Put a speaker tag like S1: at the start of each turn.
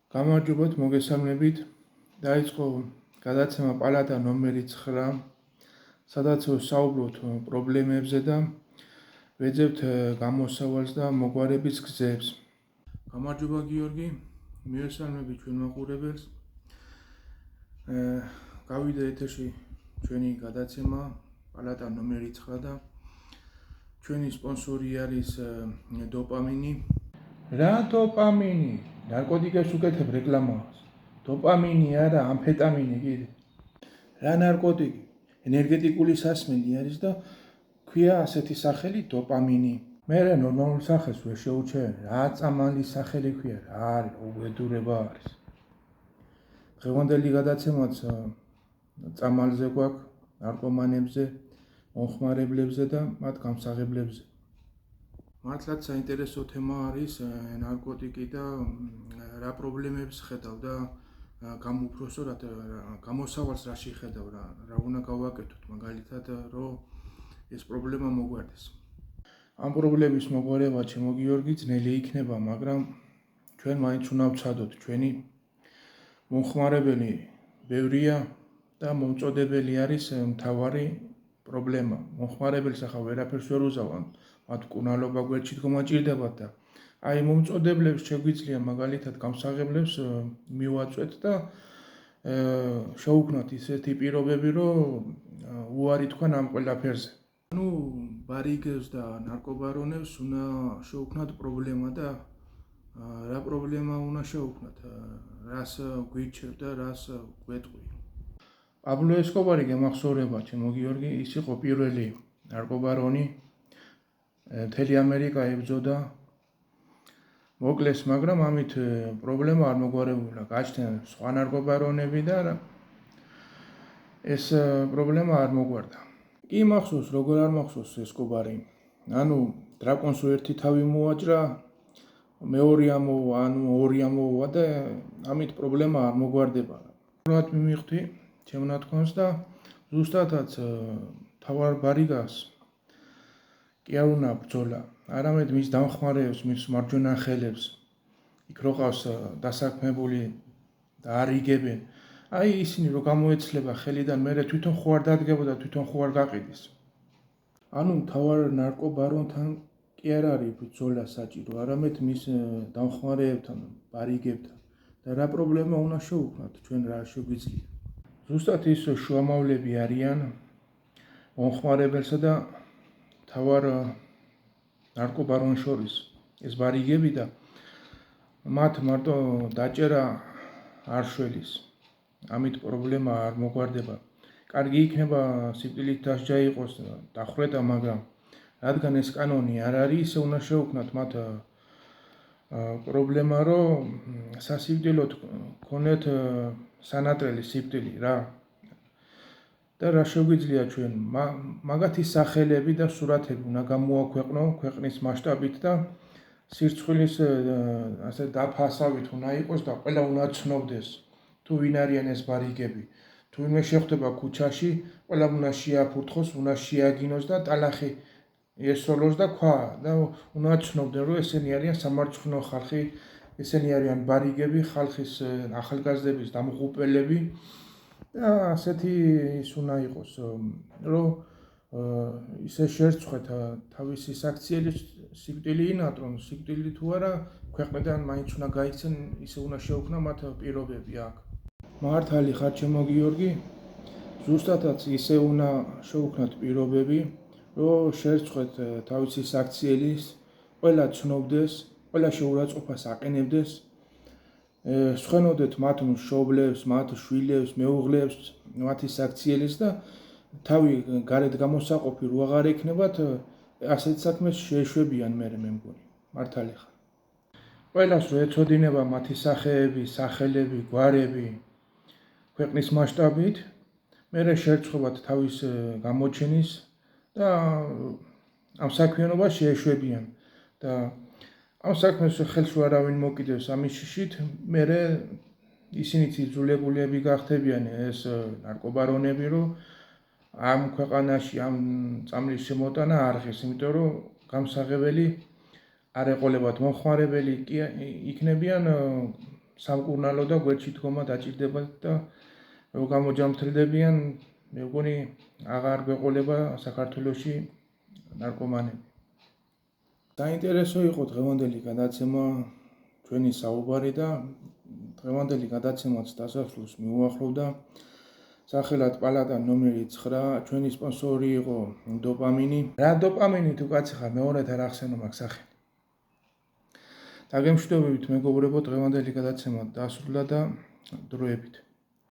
S1: გამარჯობათ, მოგესალმებით. დაიწყო გადაცემა პალატა ნომერი 9, სადაც ვსაუბრობთ პრობლემებზე და ვეძებთ გამოსავალს და მოგვარების გზებს. გამარჯობა გიორგი, მივესალმები ჩვენ მაყურებელს. გავიდა ეთერში ჩვენი გადაცემა პალატა ნომერი 9 და ჩვენი სპონსორი არის დოპამინი. რა დოპამინი? ნარკოტიკებს უკეთებ რეკლამას. დოპამინი არა, ამფეტამინი კიდე. რა ნარკოტიკი? ენერგეტიკული სასმელი არის და ქვია ასეთი სახელი დოპამინი. მე ნორმალურ სახელს ვერ შეუჩერე. რა წამალი სახელი ქვია, რა არის, უბედურება არის. დღევანდელი გადაცემაც წამალზე გვაქვს, ნარკომანებზე, მომხმარებლებზე და მათ გამსაღებლებზე. მართლაც საინტერესო თემა არის ნარკოტიკი და რა პრობლემებს ხედავ და გამოფროსოთ გამოსავალს რაში ხედავ რა უნდა გავაკეთოთ მაგალითად რომ ეს პრობლემა მოგვარდეს. ამ პრობლემის მოგვარება ჩემო გიორგი ძნელი იქნება, მაგრამ ჩვენ მაინც უნდა ვცადოთ. ჩვენი მომხმარებელი ბევრია და მომწოდებელი არის მთავარი პრობლემა. მომხმარებელს ახლა ვერაფერს ვერ უზავან, მათ მკურნალობა გვერდში დგომა ჭირდებათ და აი მომწოდებლებს შეგვიძლია მაგალითად გამსაღებლებს მივაწვეთ და შევუქმნათ ისეთი პირობები, რომ უარი თქვენ ამ ყველაფერზე. ანუ ბარიგებს და ნარკობარონებს უნდა შევუქმნათ პრობლემა და რა პრობლემა უნდა შევუქმნათ, რას გვირჩევ და რას გვეტყვი. პაბლო ესკობარი გემახსოვრება ჩემო გიორგი, ის იყო პირველი ნარკობარონი, მთელი ამერიკა ებრძოდა. მოკლეს, მაგრამ ამით პრობლემა არ მოგვარებულა. გაჩნდნენ სხვა ნარკობარონები და ეს პრობლემა არ მოგვარდა. კი მახსოვს, როგორ არ მახსოვს ესკობარი. ანუ დრაკონს ერთი თავი მოაჭრა, მეორე ამოვა, ანუ ორი ამოვა და ამით პრობლემა არ მოგვარდება.ურად მიმივხვდი ჩემ ნათქვამს და ზუსტადაც თავარ ბარიგას კი არ უნდა ბრძოლა, არამედ მის დამხმარეებს, მის მარჯვენა ხელებს, იქ რო ყავს დასაქმებული და არ იგებენ. აი ისინი რო გამოეცლება ხელიდან, მერე თვითონ ხო არ დადგებოდა, თვითონ ხო არ გაყიდის. ანუ მთავარ ნარკობარონთან კი არ არის ბრძოლა საჭირო, არამედ მის დამხმარეებთან, ბარიგებთან. და რა პრობლემა უნდა შევუქმნათ, ჩვენ რა შეგვიძლია. ზუსტად ის შუამავლები არიან მომხმარებელსა და მთავარ ნარკობარონს შორის ეს ბარიგები და მათ მარტო დაჭერა არ შველის. ამით პრობლემა არ მოგვარდება. კარგი იქნება სიკვდილით დასჯა იყოს დახვრეტა, მაგრამ რადგან ეს კანონი არ არის, ისე უნდა შევუქმნათ მათ პრობლემა, რომ სასიკვდილოდ ქონეთ სანატრელი სიკვდილი რა. და რა შეგვიძლია ჩვენ მაგათი სახელები და სურათები უნდა გამოაქვეყნო ქვეყნის მასშტაბით და სირცხვილის ასე დაფასავით უნდა იყოს და ყველა უნდა ცნობდეს თუ ვინ არიან ეს ბარიგები. თუ ვინმე შეხვდება ქუჩაში, ყველა უნდა შეაფურთხოს, უნდა შეაგინოს და ტალახი ესოლოს და ქვა და უნდა ცნობდნენ, რომ ესენი არიან სამარცხვინო ხალხი, ესენი არიან ბარიგები, ხალხის ახალგაზრდების დამღუპელები. და ასეთი ის უნდა იყოს, რომ ისე შერცხვეთ თავისი საქციელი სიკვდილი ინატრონ, სიკვდილი თუ არა, ქვეყნიდან მაინც უნდა გაიქცენ, ისე უნდა შეუქმნა მათ პირობები აქ. მართალი ხარ ჩემო გიორგი, ზუსტადაც ისე უნდა შევუქმნათ პირობები, რომ შერცხვეთ თავისი საქცieლის, ყველა ცნობდეს, ყველა შეურაცხყოფას აყენებდეს. სხვენოდეთ მათ მშობლებს, მათ შვილებს, მეუღლებს, მათი საქციელის და თავი გარეთ გამოსაყოფი რო აღარ ექნებათ, ასეთ საქმეს შეეშვებიან მე მგონი. მართალი ხარ. ყველას რო ეცოდინება მათი სახეები, სახელები, გვარები ქვეყნის მასშტაბით, მე შერცხვებათ თავის გამოჩენის და ამ საქმიანობას შეეშვებიან და ამ საქმეს ხელს არავინ მოკიდებს ამის შიშით, მერე ისინიც იძულებულები გახდებიან ეს ნარკობარონები, რომ ამ ქვეყანაში ამ წამლის შემოტანა არ ღირს, იმიტომ რომ გამსაღებელი არ ეყოლებათ, მომხმარებელი კი იქნებიან სამკურნალო და გვერდში დგომა დაჭირდებათ და რო გამოჯამრთელდებიან, მე მგონი აღარ გვეყოლება საქართველოში ნარკომანები. საინტერესო იყო დღევანდელი გადაცემა, ჩვენი საუბარი და დღევანდელი გადაცემაც დასასრულს მიუახლოვდა. სახელად პალატა ნომერი 9, ჩვენი სპონსორი იყო დოპამინი. რა დოპამინი თუ კაცი ხარ, მეორეთა რა ახსენო მაგ სახელი. დაგემშვიდობებით მეგობრებო, დღევანდელი გადაცემა დასრულდა და დროებით.